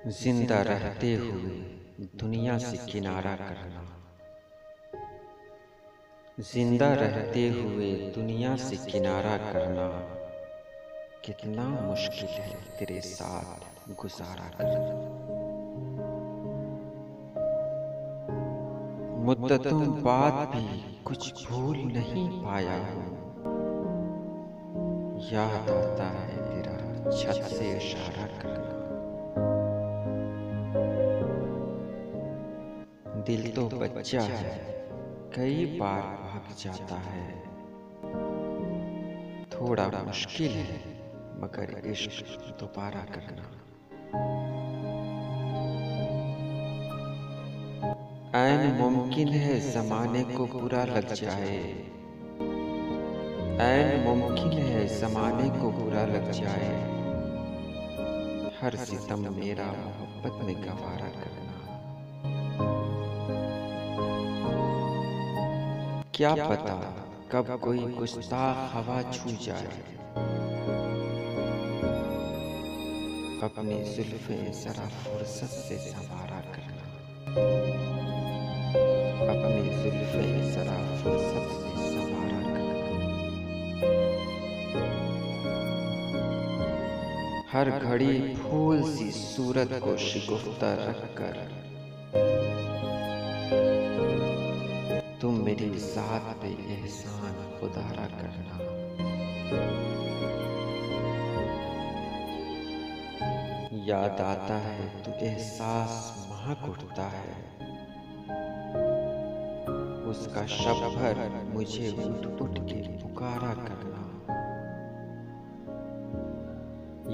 जिंदा रहते हुए दुनिया से किनारा करना। जिंदा रहते हुए दुनिया से किनारा करना कितना मुश्किल है तेरे साथ गुजारा करना। मुद्दतों बाद भी कुछ भूल नहीं पाया हूँ। याद आता है तेरा छत से इशारा करना। दिल तो बच्चा है, कई बार भाग जाता है। थोड़ा मुश्किल है मगर इश्क दोबारा करना। ऐन मुमकिन है ज़माने को बुरा लग जाए। ऐन मुमकिन है ज़माने को बुरा लग जाए। हर सितम मेरा मोहब्बत में गवारा करना। क्या पता कब कोई गुस्ताख हवा छू जाए। अपनी जुल्फ़ें ज़रा फुर्सत से संवारा करना। अपनी जुल्फ़ें ज़रा फुर्सत से संवारा करना। हर घड़ी फूल सी सूरत को शिगुफ्ता रखकर तुम मेरी ज़ात पे एहसान खुदारा करना। याद आता है तो एहसास महक उठता है। उसका शब भर मुझे उठ उठ के पुकारा करना।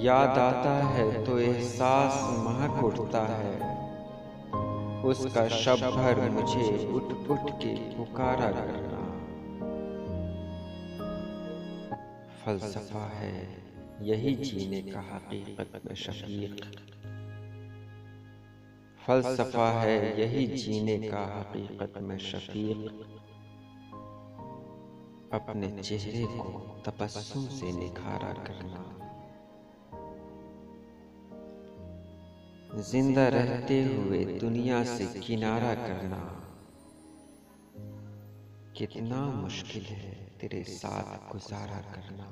याद आता है तो एहसास महक उठता है। उसका शब भर मुझे उठ उठ के पुकारा करना। फलसफा है यही जीने का हकीकत में शफीक। फलसफा है यही जीने का हकीकत में शफीक। अपने चेहरे को तबस्सुम से निखारा करना। जिंदा रहते हुए दुनिया से किनारा करना कितना मुश्किल है तेरे साथ गुजारा करना।